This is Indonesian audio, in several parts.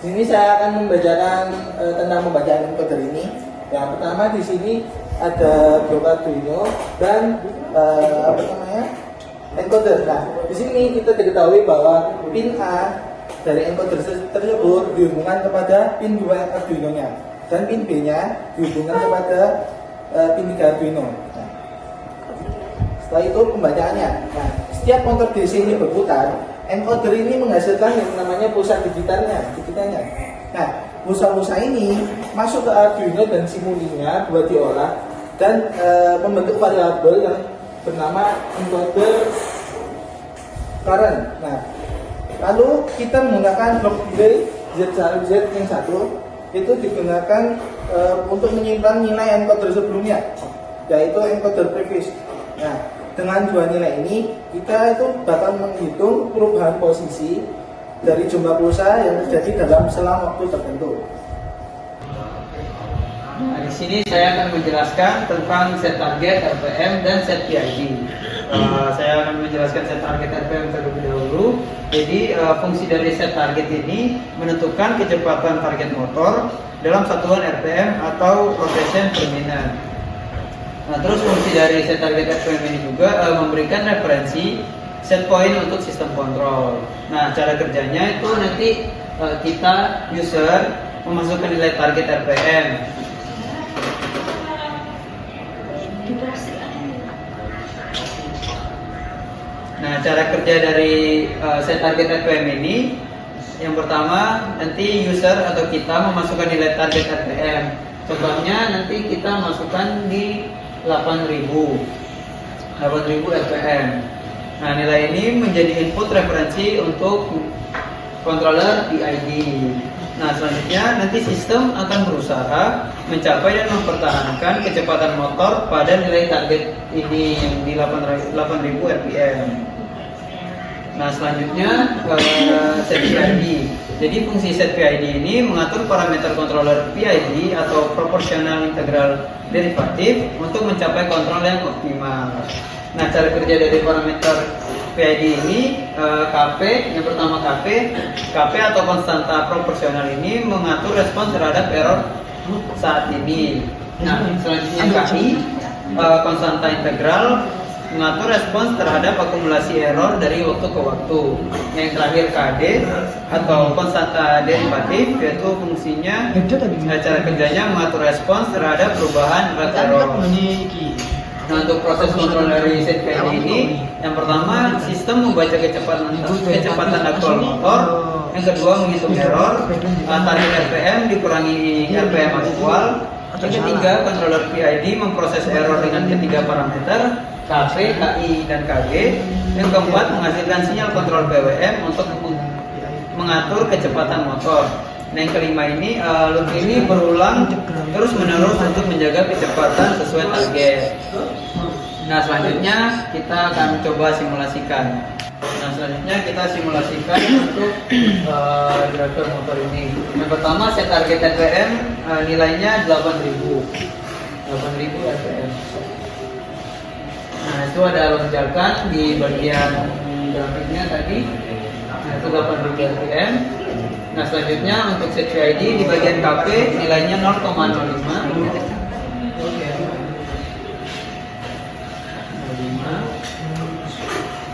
Di sini saya akan membacakan tentang pembacaan encoder ini. Yang pertama di sini ada blok Arduino dan encoder. Nah, di sini kita diketahui bahwa pin A dari encoder tersebut dihubungkan kepada pin 2 Arduino-nya dan pin B-nya dihubungkan kepada pin 3 Arduino. Nah, setelah itu pembacaannya. Nah, setiap motor DC ini berputar, encoder ini menghasilkan yang namanya pulsa digitalnya. Nah, pulsa-pulsa ini masuk ke Arduino dan simulinya buat diolah dan membentuk variabel yang bernama encoder current. Nah, lalu kita menggunakan blok delay Z1 yang satu itu digunakan untuk menyimpan nilai encoder sebelumnya, yaitu encoder previous. Nah, dengan dua nilai ini kita itu bakal menghitung perubahan posisi dari jumlah pulsa yang terjadi dalam selang waktu tertentu. Nah, di sini saya akan menjelaskan tentang set target RPM dan set PID. Saya akan menjelaskan set target RPM terlebih dahulu. Jadi fungsi dari set target ini menentukan kecepatan target motor dalam satuan RPM atau rotation per minute. Nah, terus fungsi dari set target RPM ini juga memberikan referensi set point untuk sistem kontrol. Nah, cara kerjanya itu nanti kita user memasukkan nilai target RPM. Nah, cara kerja dari set target RPM ini, yang pertama nanti user atau kita memasukkan nilai target RPM. Contohnya nanti kita masukkan di 8000 RPM. Nah, nilai ini menjadi input referensi untuk controller PID. Nah, selanjutnya nanti sistem akan berusaha mencapai dan mempertahankan kecepatan motor pada nilai target ini yang di 8000 RPM. Nah, selanjutnya set PID. Jadi fungsi set PID ini mengatur parameter controller PID atau proportional integral derivative untuk mencapai kontrol yang optimal. Nah, cara kerja dari parameter PID ini KP, yang pertama KP atau konstanta proporsional ini mengatur respons terhadap error saat ini. Nah, selanjutnya KI, konstanta integral mengatur respons terhadap akumulasi error dari waktu ke waktu. Yang terakhir KD atau konstanta derivatif, yaitu fungsinya cara kerjanya mengatur respons terhadap perubahan rate error. Nah, untuk proses kontrol dari set PID ini, yang pertama sistem membaca kecepatan aktual motor, yang kedua menghitung error, target RPM dikurangi RPM aktual, yang ketiga controller PID memproses error dengan ketiga parameter KP, KI, dan KG, yang keempat menghasilkan sinyal kontrol PWM untuk mengatur kecepatan motor. Nah, yang kelima ini loop ini berulang terus menerus untuk menjaga kecepatan sesuai target. Nah, selanjutnya kita akan coba simulasikan. Nah, selanjutnya kita simulasikan untuk driver motor ini. Yang pertama set target RPM nilainya 8000 RPM. Nah, itu ada lonjakan di bagian grafiknya tadi. Nah, itu 8000 RPM. Nah, selanjutnya untuk set PID di bagian KP nilainya 0,05.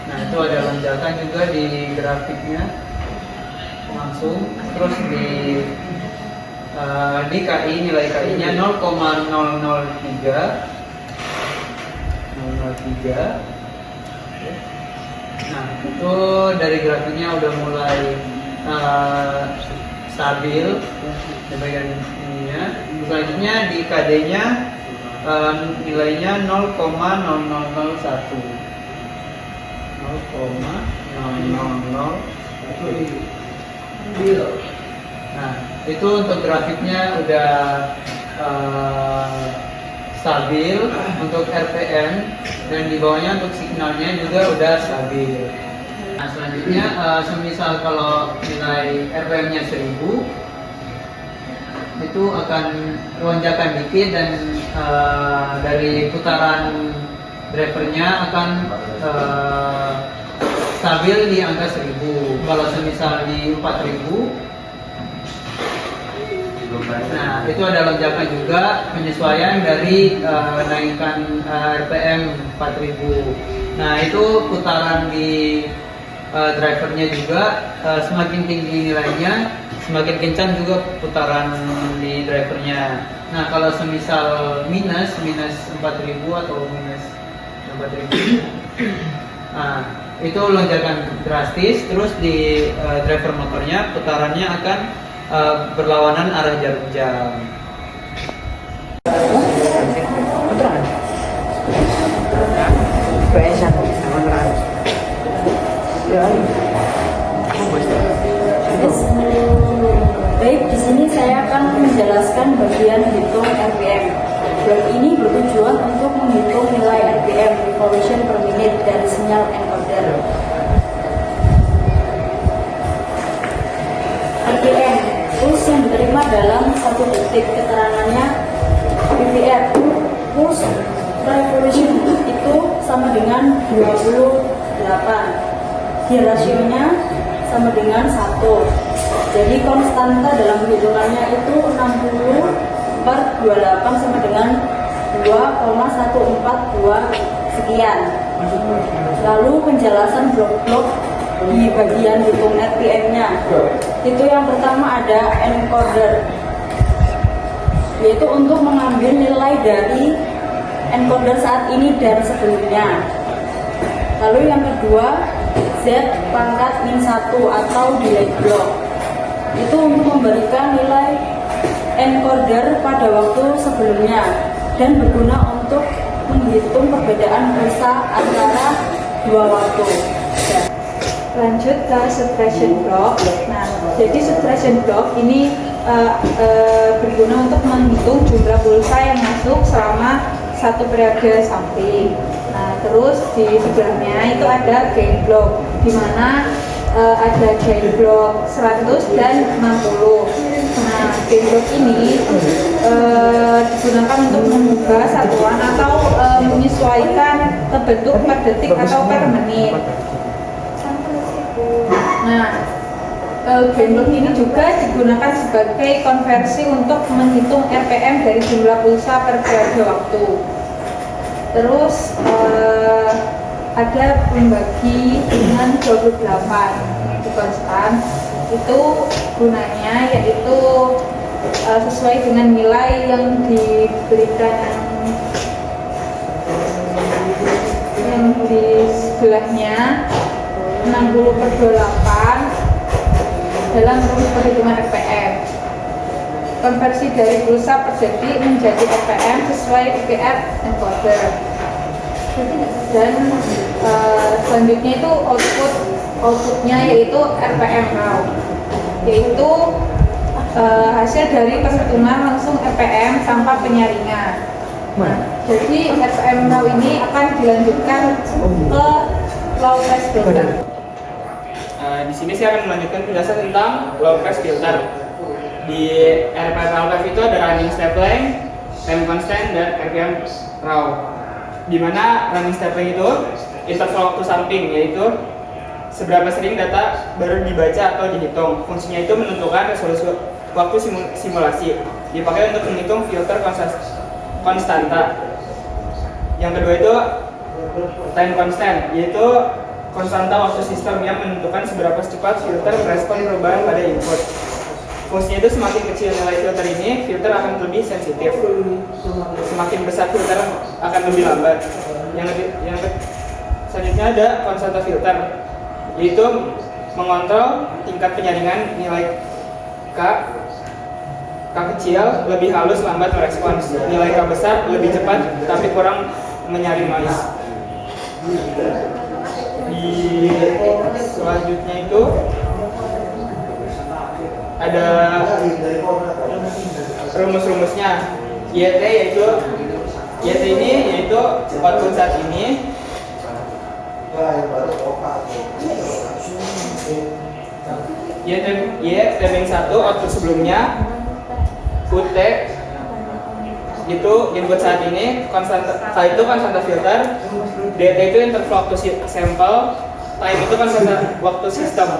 Nah, itu ada lonjakan juga di grafiknya langsung. Terus di KI nilai KI-nya 0,003. Nah, itu dari grafiknya udah mulai stabil di bagian ininya. Selanjutnya di KD-nya nilainya 0,0001. Nah, itu untuk grafiknya udah stabil untuk RPM, dan di bawahnya untuk signalnya juga udah stabil. Nah, selanjutnya semisal kalau nilai RPM-nya 1000 itu akan lonjakan dikit, dan dari putaran drivernya akan stabil di angka 1000. Kalau semisal di 4000 Nah, itu ada lonjakan juga penyesuaian dari naikkan RPM 4000. Nah, itu putaran di drivernya juga semakin tinggi nilainya, semakin kencang juga putaran di drivernya. Nah, kalau semisal minus 4000 atau minus 4000, nah itu lonjakan drastis. Terus di driver motornya putarannya akan berlawanan arah jarum jam. Baik, di sini saya akan menjelaskan bagian hitung RPM. Blok ini bertujuan untuk menghitung nilai RPM (revolution per minute) dari sinyal encoder. RPM, pulse yang diterima dalam 1 detik, keterangannya PPR, pulse revolution itu sama dengan 28. Gear rasionya sama dengan 1. Jadi konstanta dalam hitungannya itu 60 per 28 sama dengan 2,142 sekian. Lalu penjelasan blok-blok di bagian hitung RPM-nya. Itu yang pertama ada encoder, yaitu untuk mengambil nilai dari encoder saat ini dan sebelumnya. Lalu yang kedua Z pangkat min 1 atau delay block, itu untuk memberikan nilai encoder pada waktu sebelumnya dan berguna untuk menghitung perbedaan pulsa antara dua waktu. Lanjut ke subtraction block. Nah, jadi subtraction block ini berguna untuk menghitung jumlah pulsa yang masuk selama satu periode sampling. Nah, terus di sebelahnya itu ada gain block, di mana ada gain block 100 dan 60. Nah, gain block ini digunakan untuk mengubah satuan atau menyesuaikan bentuk per detik atau per menit. Nah, gain block ini juga digunakan sebagai konversi untuk menghitung RPM dari jumlah pulsa per periode waktu. Terus ada pembagi dengan 28 itu konstan. Itu gunanya yaitu sesuai dengan nilai yang diberikan yang di sebelahnya 60 per 28 dalam rumus perhitungan RPM. Konversi dari pulsa per detik menjadi RPM sesuai PPR encoder. Dan selanjutnya itu outputnya yaitu RPM raw, yaitu hasil dari perhitungan langsung RPM tanpa penyaringan. Nah, jadi RPM raw ini akan dilanjutkan ke low pass filter. Di sini saya akan melanjutkan penjelasan tentang low pass filter. Di RPM low pass itu ada running step length, time constant, dan RPM raw. Di mana running step length itu interval waktu sampling, yaitu seberapa sering data baru dibaca atau dihitung. Fungsinya itu menentukan resolusi waktu simulasi, dipakai untuk menghitung filter konstanta. Yang kedua itu time constant, yaitu konstanta waktu sistem yang menentukan seberapa cepat filter merespon perubahan pada input. Fungsinya itu semakin kecil nilai filter ini, filter akan lebih sensitif. Semakin besar filter akan lebih lambat. Yang selanjutnya ada konstanta filter, yaitu mengontrol tingkat penyaringan nilai K kecil lebih halus lambat merespons, nilai K besar lebih cepat tapi kurang menyaring noise. Di selanjutnya itu ada rumus-rumusnya. YT ini yaitu output saat ini, Y tebing 1 output sebelumnya, UT itu input saat ini, itu konstanta filter, DT itu interval waktu sampel, time itu konstanta waktu sistem.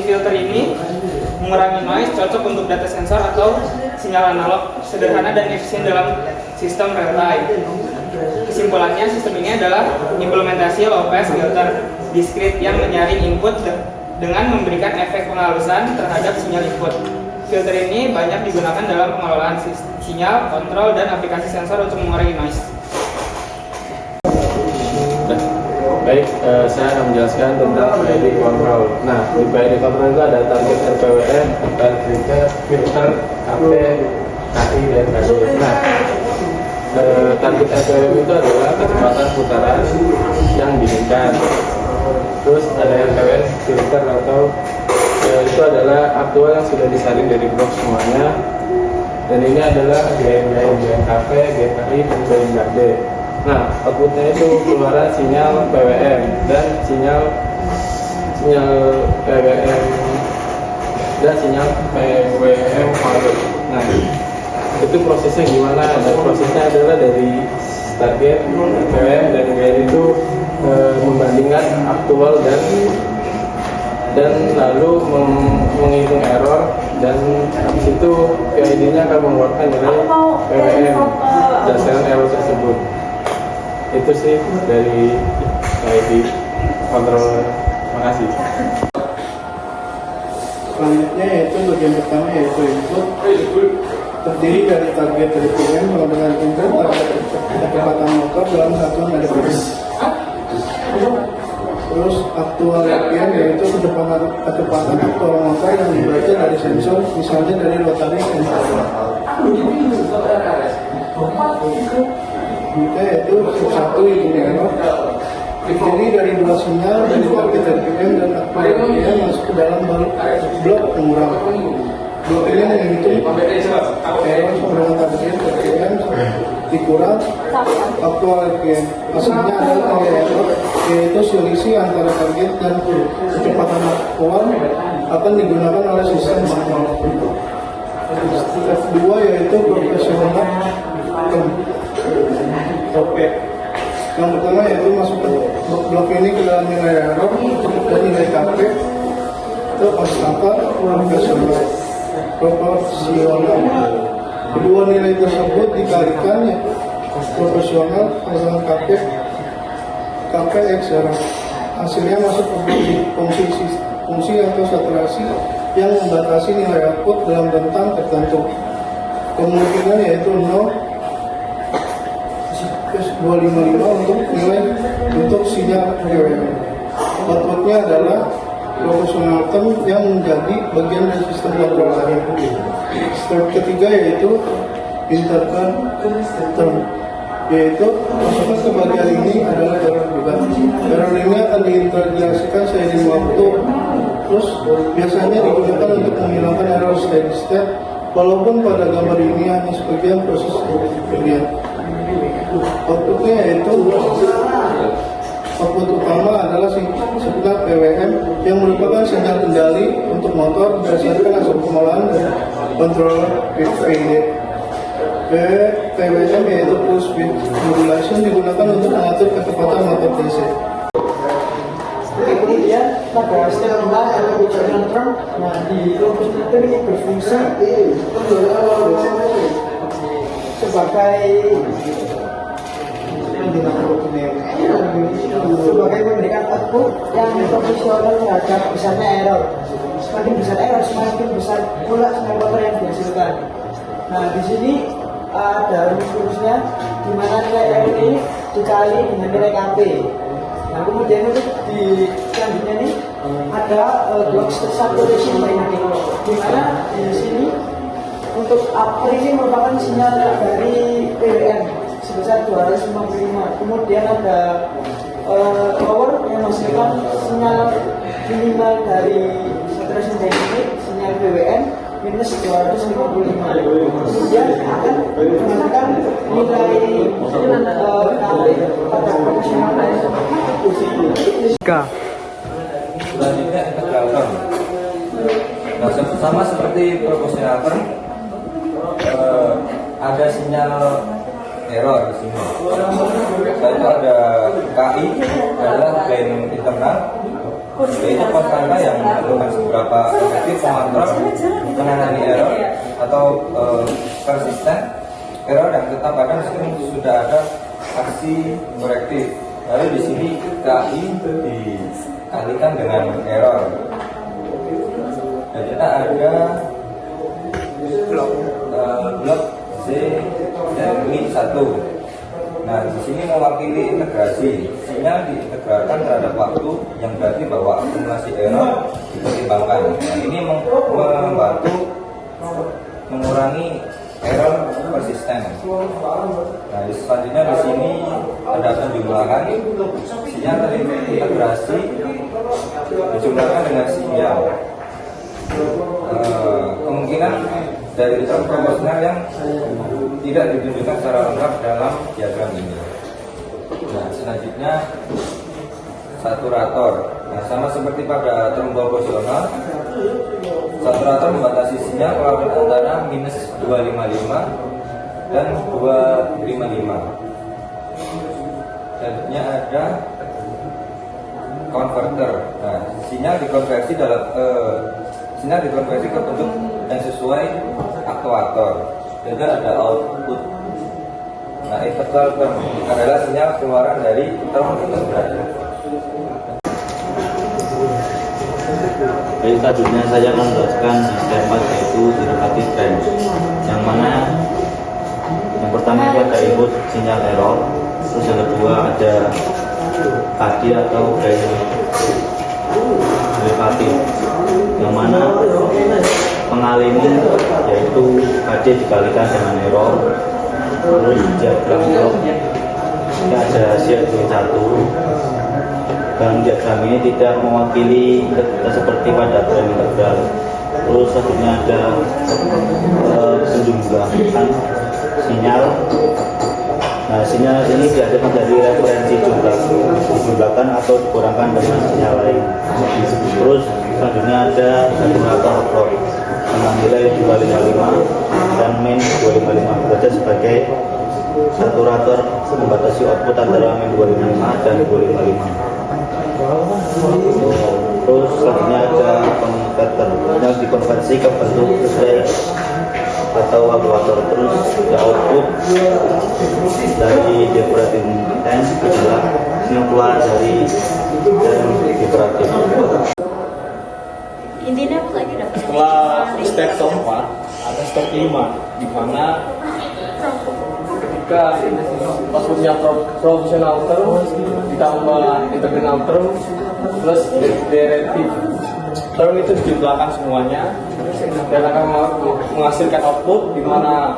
fungsi filter ini mengurangi noise, cocok untuk data sensor atau sinyal analog, sederhana dan efisien dalam sistem real time. Kesimpulannya, sistem ini adalah implementasi low pass filter discrete yang menyaring input dengan memberikan efek penghalusan terhadap sinyal input. Filter ini banyak digunakan dalam pengelolaan sinyal, kontrol, dan aplikasi sensor untuk mengurangi noise. Baik, saya akan menjelaskan tentang PID control. Nah, di PID control itu ada target RPWM, target filter, KP, KI, dan KD. Nah, target RPWM itu adalah kecepatan putaran yang diinginkan. Terus ada RPWM filter atau itu adalah aktual yang sudah disaring dari blok semuanya. Dan ini adalah GKP, GKI, dan GKD. Nah, outputnya itu keluaran sinyal PWM dan sinyal PWM dan sinyal PWM value. Nah, itu prosesnya gimana? Dan prosesnya adalah dari target PWM dan GKI itu membandingkan aktual dan lalu menghitung error, dan habis itu PID-nya akan mengeluarkan nilai PWM berdasarkan error tersebut. Itu sih dari PID controller. Terima kasih. Selanjutnya yaitu bagian pertama yaitu input, terdiri dari target RPM dengan input kecepatan motor dalam satuan RPM. Terus aktual RPM yaitu kecepatan aktual motor yang dibaca dari sensor, misalnya dari rotary sensor. Jika yaitu satu ini error terdiri dari dua sinyal dari target RPM dan aktual RPM masuk ke dalam blok pengurang. Blok ini menghitung error dengan target RPM dikurang aktual RPM. Hasilnya adalah error, yaitu selisih antara target dan kecepatan aktual akan digunakan oleh sistem manual. Step 2 yaitu profesional. Oke. Yang pertama yaitu masuk ke blok ini ke dalam nilai error dan nilai KP itu konstanta proporsional. Kedua nilai tersebut dikalikan ya proporsional dengan KP X error. Hasilnya masuk ke fungsi atau saturasi yang membatasi nilai output dalam rentang tertentu. Kemungkinan yaitu 0 255 untuk sinyal PWM. Outputnya adalah proporsional term yang menjadi bagian dari sistem kontrol lain. Step ketiga yaitu interconnect term, yaitu masukkan ke bagian ini adalah error juga. Error ini akan diintegrasikan seiring waktu. Terus biasanya digunakan untuk menghilangkan error steady state, walaupun pada gambar ini hanya sebagian proses terlihat. Outputnya yaitu output utama adalah sinyal PWM yang merupakan sinyal kendali untuk motor berdasarkan hasil pengolahan dan controller PID. PWM yaitu pulse width modulation digunakan untuk mengatur kecepatan motor DC. Kemudian pada step 4 atau proportional term, nah di proportional term ini berfungsi sebagai memberikan output yang proporsional terhadap besarnya error. Semakin besar error, semakin besar pula sinyal motor yang dihasilkan. Nah, di sini ada rumus-rumusnya di mana nilai error ini dikali dengan nilai KP. Nah, kemudian untuk di selanjutnya ini ada blok saturation ranking, di mana di sini untuk upper ini merupakan sinyal dari PWM sebesar 255. Kemudian ada lower yang menghasilkan sinyal minimal dari saturation ranking, sinyal PWM minus 255. Kemudian akan menggunakan nilai KP pada proporsional selanjutnya integral term. Nah, sama seperti proportional term, ada sinyal error di sini. Lalu ada KI adalah gain internal, yaitu pos rangka yang menentukan seberapa efektif mengontrol menangani error atau persisten error yang tetap ada meskipun sudah ada aksi korektif. Lalu di sini KI dikalikan dengan error. Dan kita ada blok C dan ini 1. Nah, di sini mewakili integrasi. Sinyal diintegralkan terhadap waktu yang berarti bahwa akumulasi error dipertimbangkan. Nah, ini membantu mengurangi error persisten. Nah, selanjutnya di sini ada penjumlahan sinyal terintegrasi dijumlahkan dengan sinyal. Kemungkinan dari unsur proporsional yang tidak ditunjukkan secara lengkap dalam diagram ini. Nah, selanjutnya saturator. Nah, sama seperti pada term proporsional, saturator membatasi sinyal kalau antara minus 255 dan 255. Selanjutnya ada converter. Nah, sinyal dikonversi ke bentuk yang sesuai aktuator. Dan ada output. Nah, inverter term adalah sinyal keluaran dari term integrasi. Baik, selanjutnya saya akan menjelaskan sistem 4 yaitu derivative range, yang mana yang pertama itu ada input sinyal error, terus yang kedua ada KD atau derivatif, yang mana pengalimi yaitu KD dikalikan dengan error. Terus diagram blok kita ada C21, dan diagram ini tidak mewakili seperti pada tren integral. Terus selanjutnya ada penjumlahan sinyal. Nah, sinyal ini diadakan dari referensi dijumlahkan atau dikurangkan dengan sinyal lain. Terus selanjutnya ada saturator blok dengan nilai 255 dan min 255 berada sebagai saturator membatasi output antara min 255 dan 255. Terus selanjutnya ada konverter yang dikonversi ke bentuk relay atau aktuator. Terus the output dari depuratif tank adalah yang keluar dari depuratif. Intinya apa lagi dah? Setelah step keempat ada step 5, di mana ketika outputnya proportional term ditambah integral term plus derivative term itu dijumlahkan semuanya dan akan menghasilkan output, di mana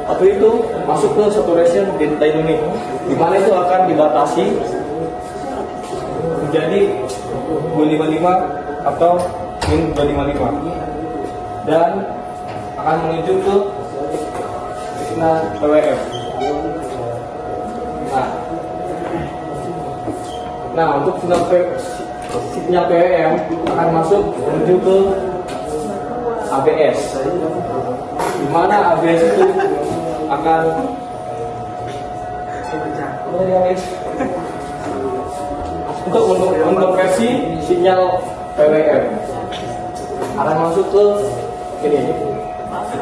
output itu masuk ke saturation dynamic, di mana itu akan dibatasi menjadi 255 atau min 255 dan akan menuju ke signal PWM. Nah, untuk signal PWM akan masuk menuju ke ABS, di mana ABS itu akan untuk mengkonversi sinyal PWM akan masuk ke ini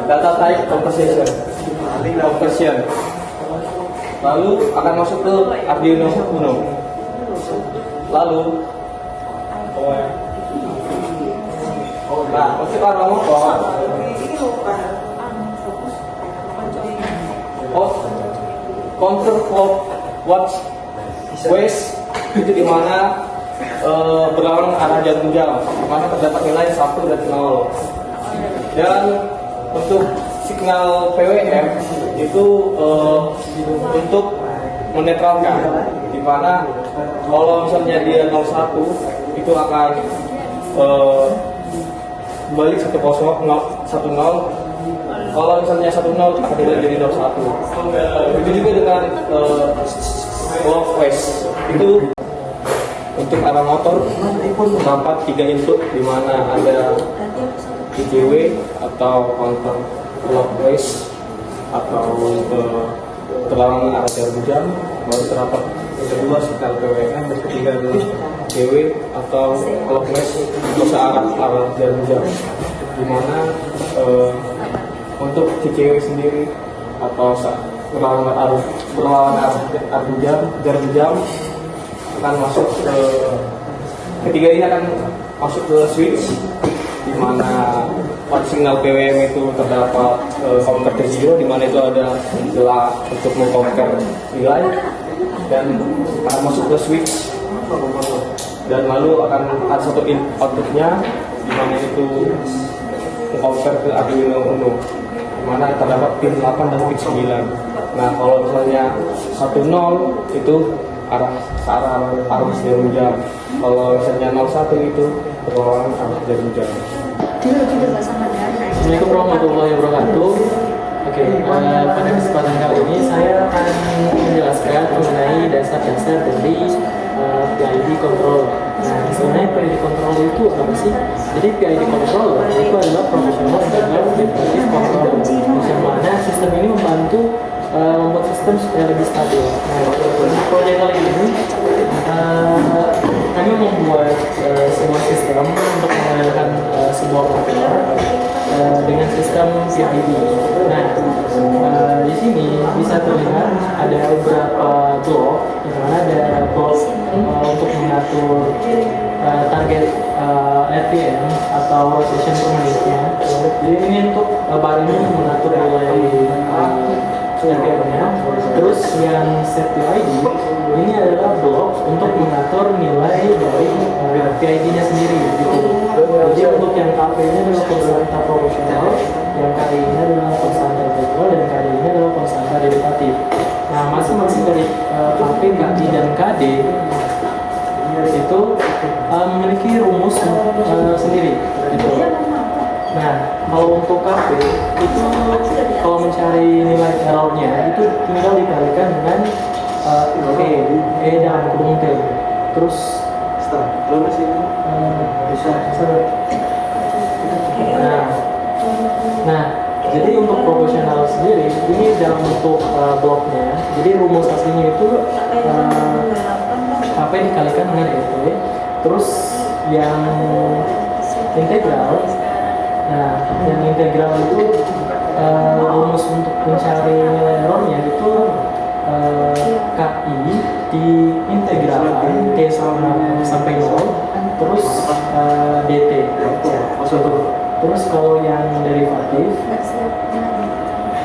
data type conversion, lalu akan masuk ke Arduino Uno, lalu nah untuk arah motor counter clockwise waste itu dimana berlawanan arah jarum jam, mana terdapat nilai 1 dan 0. Dan untuk signal PWM itu untuk menetralkan, di mana kalau misalnya dia 01 itu akan balik 10 10. Kalau misalnya 10 akan dibalik jadi 01. Itu juga dengan clockwise itu. Untuk arah motor terdapat 3 input, di mana ada IGW atau counter clockwise atau terlalu arah jarum jam, baru terdapat yang kedua signal PWM, dan ketiga adalah GW atau clockwise atau searah jarum jam, di mana untuk CCW sendiri atau berlawan arah jarum jam akan masuk ke ketiga ini akan masuk ke switch, di mana pada signal PWM itu terdapat converter zero, di mana itu ada celah untuk mengconvert nilai dan akan masuk ke switch, dan lalu akan ada satu outputnya di mana itu mengconvert ke Arduino Uno, di mana terdapat pin 8 dan pin 9. Nah, kalau misalnya 10 itu arah jarum jam, kalau misalnya 01 itu berlawanan arah jarum jam. Assalamualaikum warahmatullahi wabarakatuh. Oke, pada kesempatan kali ini saya akan menjelaskan mengenai dasar-dasar dari PID control. Nah, sebenarnya PID control itu apa sih? Jadi PID control itu adalah professional internal definitive control, yang mana sistem ini membantu membuat sistem supaya lebih stabil. Nah, untuk proyek kali ini kami membuat sebuah sistem untuk mengendalikan sebuah komputer dengan sistem PID. Nah, di sini bisa terlihat ada beberapa blok, di mana ada blok untuk mengatur target RPM atau rotation per menitnya. Jadi ini untuk bar ini mengatur nilai RPM-nya. Terus yang set PID ini adalah blok untuk mengatur nilai dari PID-nya sendiri gitu. Jadi untuk yang KP-nya adalah konstanta proporsional, yang KI-nya adalah konstanta integral, dan KD-nya adalah konstanta derivatif. Nah, masing-masing dari KP, KI, dan KD itu memiliki rumus sendiri gitu. Nah, kalau untuk KP itu kalau mencari nilai errornya itu tinggal dikalikan dengan E dalam kurung T. Terus Nah, jadi untuk proporsional sendiri ini dalam bentuk bloknya. Jadi rumus aslinya itu KP dikalikan dengan ET. Terus yang integral, nah yang integral itu rumus untuk mencari nilai errornya itu KI diintegralkan T sampai 0, terus DT. Terus kalau yang derivatif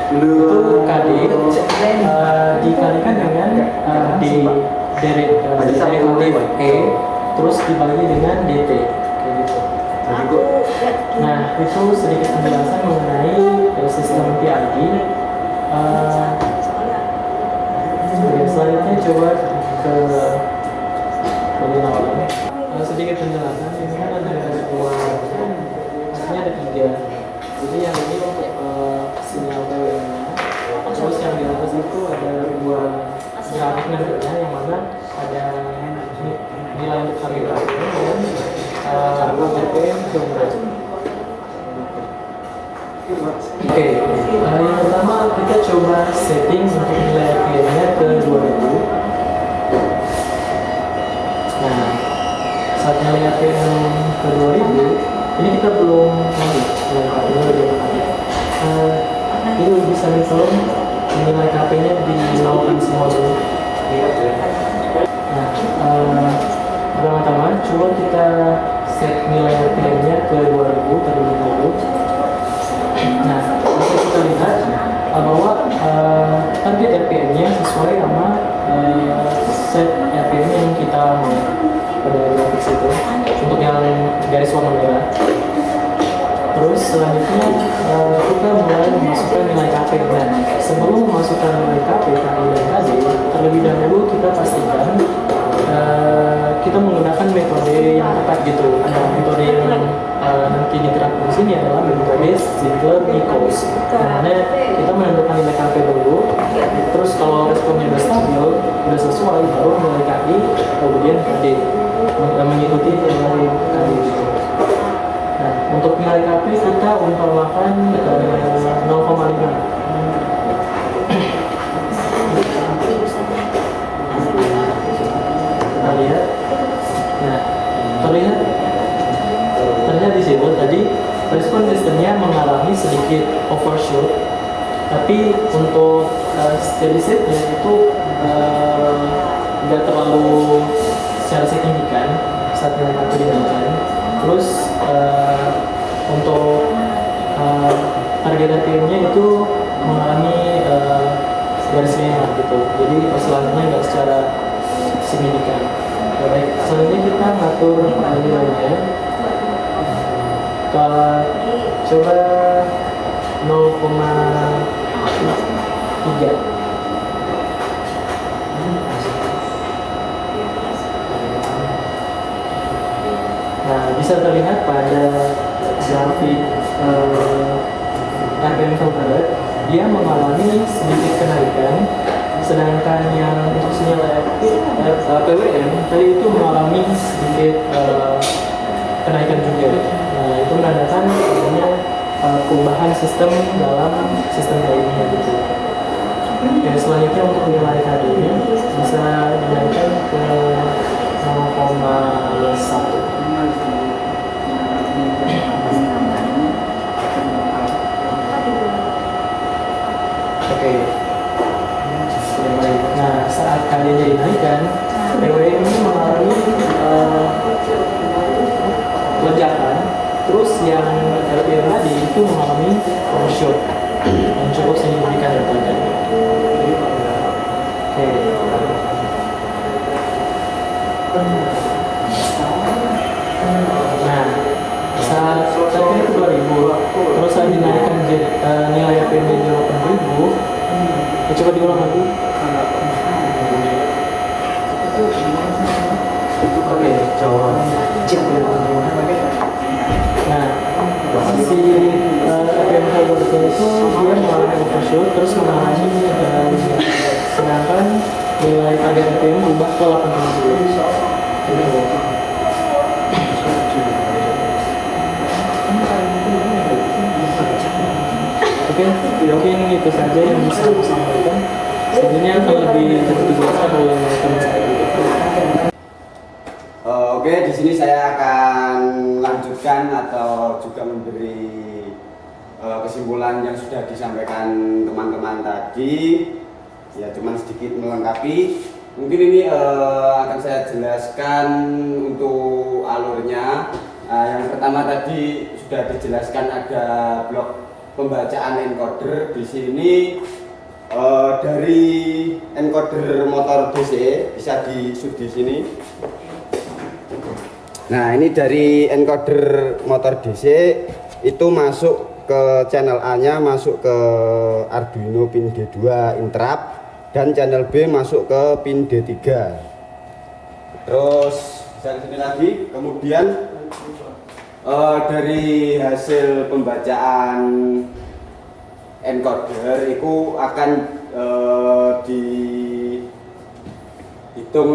itu KD dikalikan dengan derivatif E, terus dibagi dengan DT, kayak gitu. Nah, itu sedikit penjelasan mengenai sistem PID. Selanjutnya coba ke bagian awal. Sedikit penjelasan, ini kan ada dua, maksudnya ada 3. Jadi yang ini untuk sinyal PWM-nya, terus yang di atas itu ada 2 grafik nantinya, yang mana ada nilai untuk kalibrasi dan RPM kemudian. Oke, yang pertama kita coba setting untuk nilai RPM-nya ke 2000. Nah, saat nilai RPM ke 2000, ini kita belum lanjut nilai KP-nya lebih lanjut. Ini bisa tolong nilai KP-nya dinolkan semua dulu. Nah, pertama-tama coba kita set nilai RPM-nya ke 2000 terlebih dahulu. Nah, bisa kita lihat bahwa target RPM-nya sesuai sama set RPM yang kita mau pada grafik itu untuk yang garis warna merah. Terus selanjutnya kita mulai memasukkan nilai KP. Nah, sebelum memasukkan nilai KP, KI, dan KD, terlebih dahulu kita pastikan kita menggunakan metode yang tepat gitu. Nah, metode yang nanti diterapkan di sini adalah metode Ziegler-Nichols, dimana kita menentukan nilai KP dulu. Terus kalau responnya sudah stabil, sudah sesuai, baru nilai KI, kemudian KD mengikuti nilai KD gitu. Nah, untuk nilai KP kita umpamakan 0,5. untuk steady state-nya itu nggak terlalu secara signifikan saat nilai K2 dinaikkan. Terus untuk target RPM-nya itu mengalami garis merah gitu, jadi oscilasinya nggak secara signifikan. Baik, selanjutnya kita ngatur nilainya. Kalau coba 0,3. Nah, bisa terlihat pada grafik RPM filter, dia mengalami sedikit kenaikan, sedangkan yang untuk sinyal PWM tadi itu mengalami sedikit kenaikan juga. Nah, itu menandakan adanya perubahan sistem dalam sistem lainnya gitu. Oke, selanjutnya untuk nilai tadi bisa dinaikkan ke 0,1. Oke. Nah, saat KD-nya dinaikkan, PWM ini mengalami lonjakan. Terus yang RPM tadi itu mengalami overshoot yang cukup signifikan daripada. Oke. Nah, saat RPM itu 2000, terus saya dinaikkan nilai RPM jadi 8000. Coba diulang lagi. Oke, coba. Nah, si RPM Fiber itu dia mengalami overshoot, terus mengalami sedangkan nilai target RPM berubah ke 80. Oke, mungkin itu saja yang bisa saya sampaikan. Sebenarnya akan lebih dijelaskan oleh teman saya. Oke, di sini saya akan lanjutkan atau juga memberi kesimpulan yang sudah disampaikan teman-teman tadi. Ya, cuman sedikit melengkapi. Mungkin ini akan saya jelaskan untuk alurnya. Yang pertama tadi sudah dijelaskan ada blok pembacaan encoder. Di sini dari encoder motor DC bisa di sini. Nah, ini dari encoder motor DC itu masuk ke channel A-nya, masuk ke Arduino pin D2 interrupt, dan channel B masuk ke pin D3. Terus bisa ke sini lagi. Kemudian dari hasil pembacaan encoder itu akan dihitung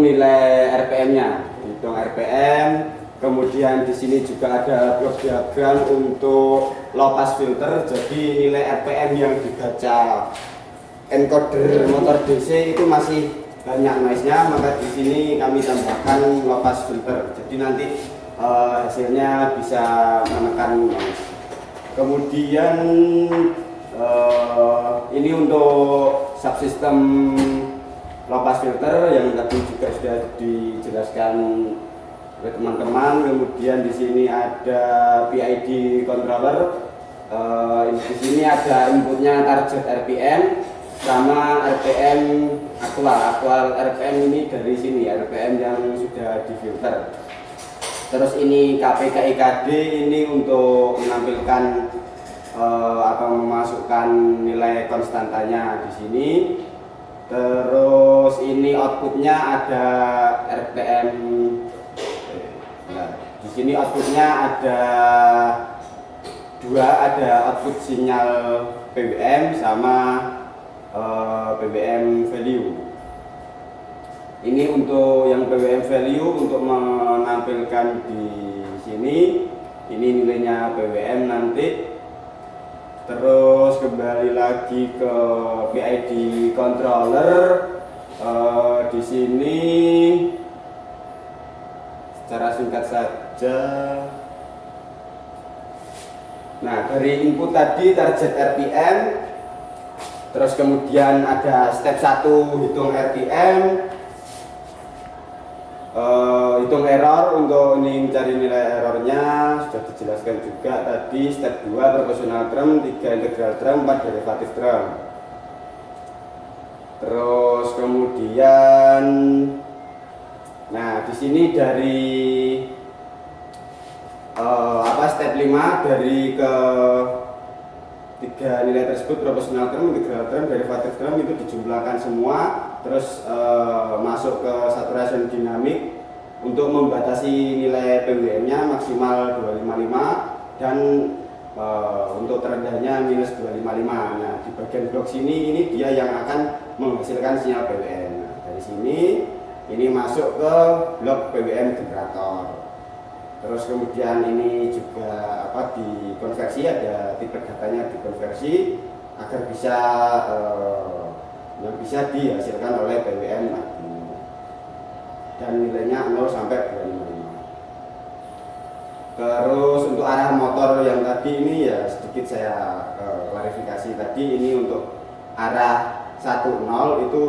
nilai RPM-nya, dihitung RPM. Kemudian di sini juga ada blok diagram untuk low pass filter. Jadi nilai RPM yang dibaca encoder motor DC itu masih banyak noise-nya, maka di sini kami tambahkan low pass filter. Jadi nanti hasilnya bisa menekan noise. Kemudian ini untuk subsistem low pass filter yang tadi juga sudah dijelaskan oleh teman-teman. Kemudian di sini ada PID controller. Di sini ada inputnya target RPM sama RPM aktual RPM ini dari sini, RPM yang sudah difilter. Terus ini KPKIKD ini untuk menampilkan atau memasukkan nilai konstantanya di sini. Terus ini outputnya ada RPM. Nah, di sini outputnya ada dua, ada output sinyal PWM sama PWM value. Ini untuk yang PWM value untuk menampilkan di sini. Ini nilainya PWM nanti. Terus kembali lagi ke PID controller. Di sini secara singkat saja. Nah, dari input tadi target RPM Terus kemudian ada step 1 hitung RPM, hitung error. Untuk ini mencari nilai errornya sudah dijelaskan juga tadi. Step 2 proportional term, 3 integral term, 4 derivatif term. Terus kemudian, nah di sini dari step 5 dari ke 3 nilai tersebut, proportional term, integral term, derivatif term, itu dijumlahkan semua, terus masuk ke saturation dinamik untuk membatasi nilai PWM-nya maksimal 255 dan untuk terendahnya minus 255. Nah, di bagian blok sini ini dia yang akan menghasilkan sinyal PWM. Nah, dari sini ini masuk ke blok PWM generator. Terus kemudian ini juga dikonversi, ada tipe datanya dikonversi agar bisa yang bisa dihasilkan oleh PWM lagi. Dan nilainya 0 sampai 255. Terus untuk arah motor yang tadi ini ya sedikit saya klarifikasi tadi, ini untuk arah 10 itu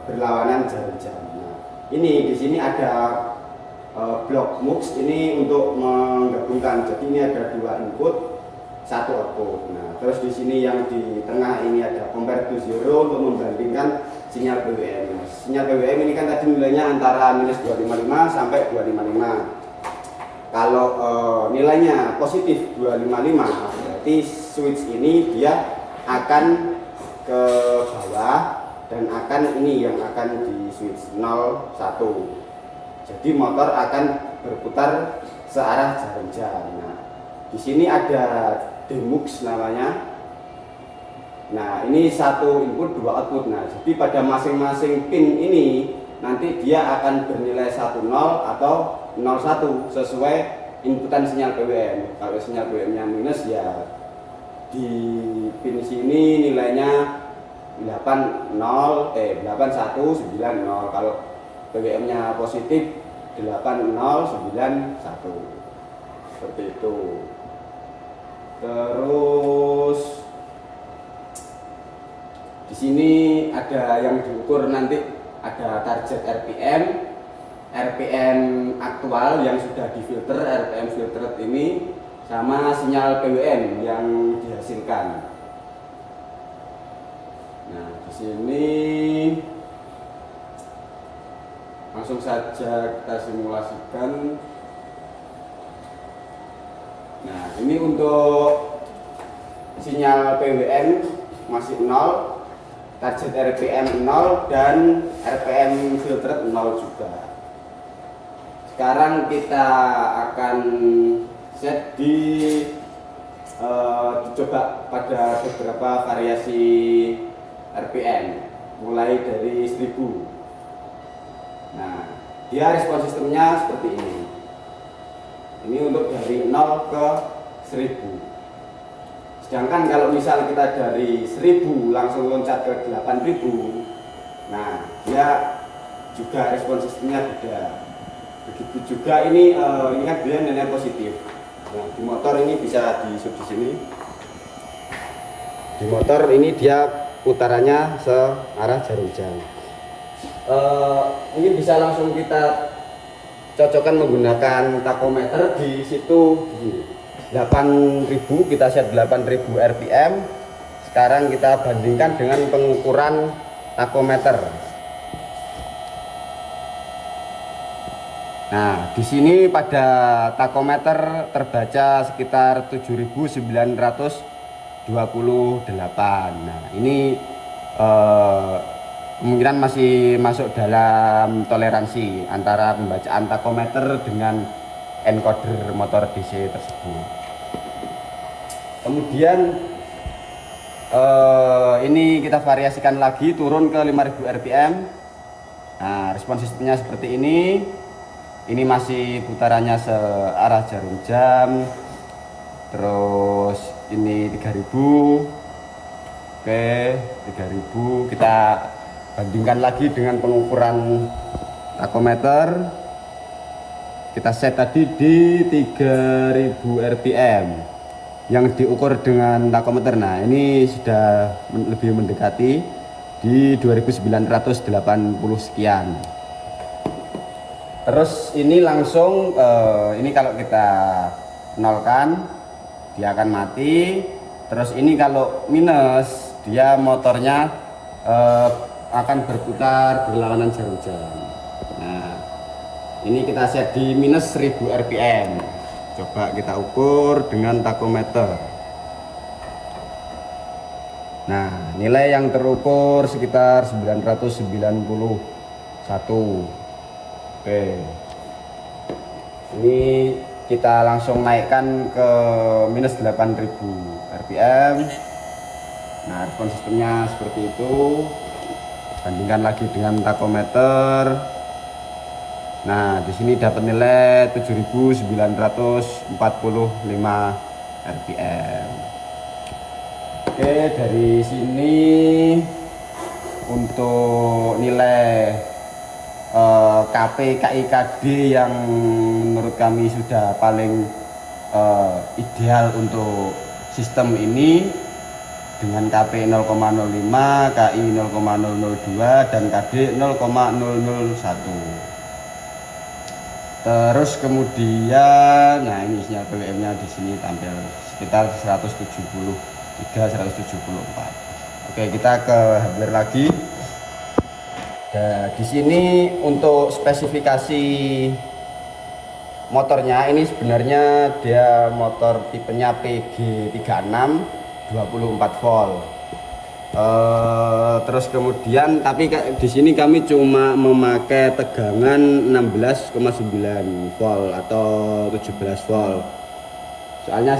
berlawanan jarum jam. Nah, ini di sini ada blok MUX ini untuk menggabungkan. Jadi ini ada 2 input, 1 output. Nah, terus di sini yang di tengah ini ada compare to zero untuk membandingkan sinyal PWM. Nah, sinyal PWM ini kan tadi nilainya antara minus 255 sampai 255. Kalau nilainya positif 255, berarti switch ini dia akan ke bawah dan akan ini yang akan di switch 0 1. Jadi motor akan berputar searah jarum jam. Nah, di sini ada demux namanya. Nah, ini 1 input 2 output. Nah, jadi pada masing-masing pin ini nanti dia akan bernilai 10 atau 01 sesuai inputan sinyal PWM. Kalau sinyal PWM-nya minus ya di pin sini nilainya 8190. Kalau PWM-nya positif 8091, seperti itu. Terus di sini ada yang diukur nanti, ada target RPM aktual yang sudah difilter, RPM filtered ini, sama sinyal PWM yang dihasilkan. Nah, di sini langsung saja kita simulasikan. Nah, ini untuk sinyal PWM masih 0, target RPM 0, dan RPM filter 0 juga. Sekarang kita akan set dicoba pada beberapa variasi RPM, mulai dari 1000. Nah, dia respon sistemnya seperti ini. Ini untuk dari 0 ke 1000. Sedangkan kalau misal kita dari 1000 langsung loncat ke 8000, nah dia juga respon sistemnya beda. Begitu juga ini kan dia nilai positif. Nah, di motor ini bisa di sini. Di motor ini dia putarannya searah jarum jam. Ini bisa langsung kita cocokkan menggunakan tachometer. Di situ 8000, kita set 8000 RPM. Sekarang kita bandingkan dengan pengukuran tachometer. Nah, di sini pada tachometer terbaca sekitar 7928. Nah, ini kemungkinan masih masuk dalam toleransi antara pembacaan tachometer dengan encoder motor DC tersebut. Kemudian ini kita variasikan lagi, turun ke 5000 RPM. Nah, respon sistemnya seperti ini. Ini masih putarannya searah jarum jam. Terus ini 3000. Oke, 3000. Kita bandingkan lagi dengan pengukuran tachometer. Kita set tadi di 3000 RPM. yang diukur dengan takometer. Nah, ini sudah lebih mendekati di 2980 sekian. Terus ini langsung ini kalau kita nolkan dia akan mati. Terus ini kalau minus dia motornya akan berputar berlawanan jarum jam. Nah, ini kita set di minus 1000 rpm. Coba kita ukur dengan takometer. Nah, nilai yang terukur sekitar 991. Oke. Ini kita langsung naikkan ke minus 8000 rpm. Nah, respon sistemnya seperti itu. Bandingkan lagi dengan takometer. Nah, di sini dapat nilai 7945 rpm. Oke, dari sini untuk nilai KP KIKD yang menurut kami sudah paling ideal untuk sistem ini dengan KP 0,05, KI 0,002 dan KD 0,001. Terus kemudian, nah ini sinyal PWM-nya di sini tampil sekitar 174. Oke, kita ke hardware lagi. Nah, di sini untuk spesifikasi motornya ini sebenarnya dia motor tipenya PG36 24 volt. Terus kemudian tapi di sini kami cuma memakai tegangan 16,9 volt atau 17 volt. Soalnya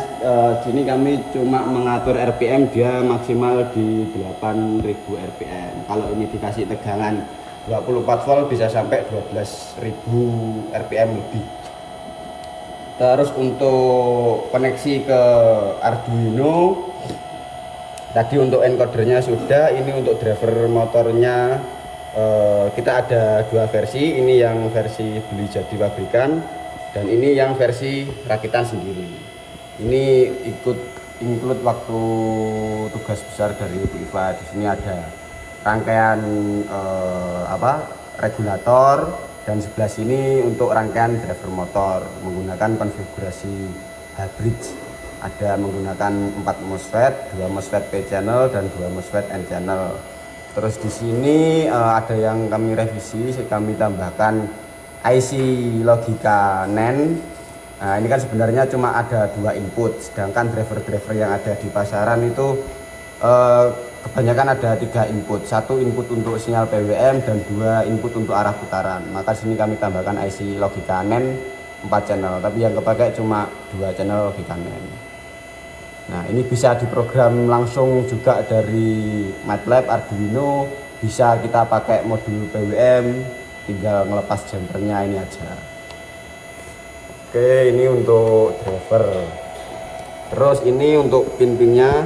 sini kami cuma mengatur RPM dia maksimal di 8000 RPM. Kalau ini dikasih tegangan 24 volt bisa sampai 12.000 RPM lebih. Terus untuk koneksi ke Arduino tadi untuk encodernya sudah. Ini untuk driver motornya kita ada dua versi. Ini yang versi beli jadi pabrikan dan ini yang versi rakitan sendiri. Ini include waktu tugas besar dari Ibu Iva. Di sini ada rangkaian regulator dan sebelah sini untuk rangkaian driver motor menggunakan konfigurasi hybrid. Ada menggunakan 4 MOSFET, 2 MOSFET P channel dan 2 MOSFET N channel. Terus di sini ada yang kami revisi, kami tambahkan IC logika NAND. Nah, ini kan sebenarnya cuma ada 2 input, sedangkan driver-driver yang ada di pasaran itu kebanyakan ada 3 input. 1 input untuk sinyal PWM dan 2 input untuk arah putaran. Maka sini kami tambahkan IC logika NAND 4 channel, tapi yang kepakai cuma 2 channel logika NAND. Nah, ini bisa diprogram langsung juga dari MATLAB Arduino, bisa kita pakai modul PWM, tinggal ngelepas jumpernya ini aja. Oke, ini untuk driver. Terus ini untuk pin-pinnya.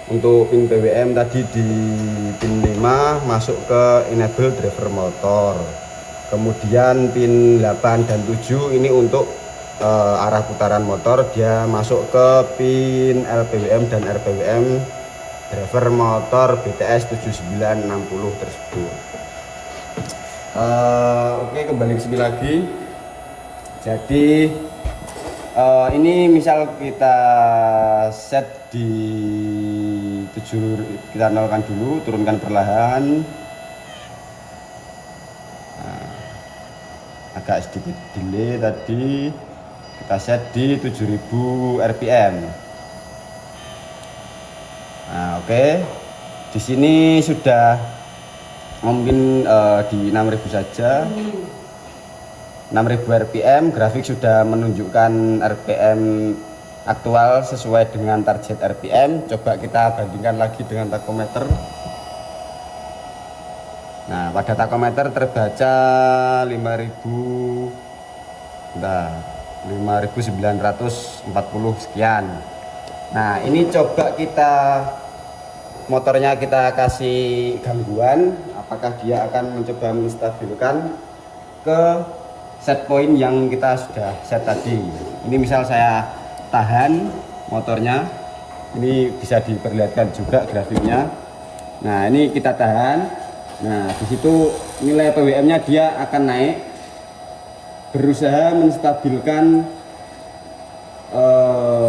Untuk pin PWM tadi di pin 5 masuk ke enable driver motor. Kemudian pin 8 dan 7 ini untuk arah putaran motor, dia masuk ke pin LPWM dan RPWM driver motor BTS 7960 tersebut. Oke, kembali ke sini lagi. Jadi ini misal kita set di 7, kita nolkan dulu, turunkan perlahan. Nah, agak sedikit delay tadi. Kita set di 7000 rpm. Nah, oke. Di sini sudah mungkin di 6000 saja. 6000 rpm, grafik sudah menunjukkan rpm aktual sesuai dengan target rpm. Coba kita bandingkan lagi dengan takometer. Nah, pada takometer terbaca 5940 sekian. Nah, ini coba kita motornya kita kasih gangguan, apakah dia akan mencoba menstabilkan ke set point yang kita sudah set tadi. Ini misal saya tahan motornya. Ini bisa diperlihatkan juga grafiknya. Nah, ini kita tahan. Nah, di situ nilai PWM-nya dia akan naik, berusaha menstabilkan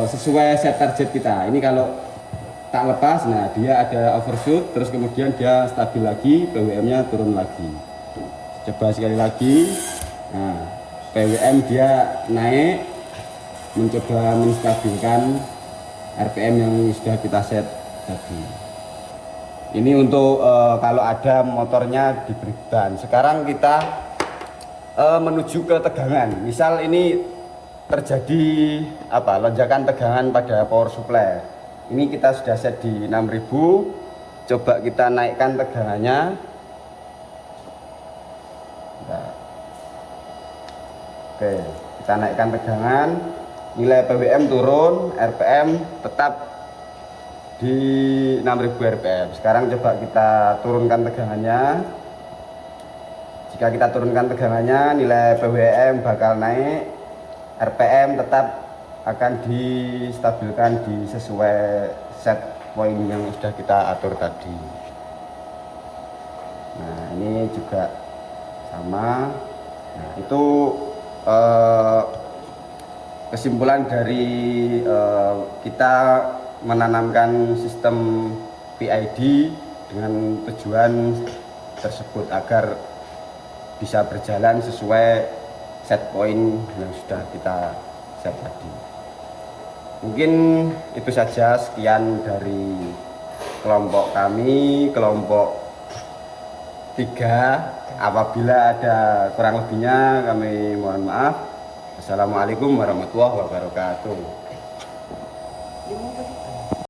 sesuai set target kita. Ini kalau tak lepas, nah dia ada overshoot, terus kemudian dia stabil lagi, PWM-nya turun lagi. Coba sekali lagi. Nah, PWM dia naik, mencoba menstabilkan RPM yang sudah kita set tadi. Ini untuk kalau ada motornya diberi ban. Sekarang kita menuju ke tegangan. Misal ini terjadi lonjakan tegangan pada power supply. Ini kita sudah set di 6000. Coba kita naikkan tegangannya. Nah. Oke, kita naikkan tegangan. Nilai PWM turun, RPM tetap di 6000 RPM. Sekarang coba kita turunkan tegangannya. Jika kita turunkan tegangannya, nilai PWM bakal naik, RPM tetap akan distabilkan di sesuai set point yang sudah kita atur tadi. Nah, ini juga sama. Nah, itu kesimpulan dari kita menanamkan sistem PID dengan tujuan tersebut agar bisa berjalan sesuai set point yang sudah kita set tadi. Mungkin itu saja, sekian dari kelompok kami, kelompok 3. Apabila ada kurang lebihnya kami mohon maaf. Assalamualaikum warahmatullahi wabarakatuh.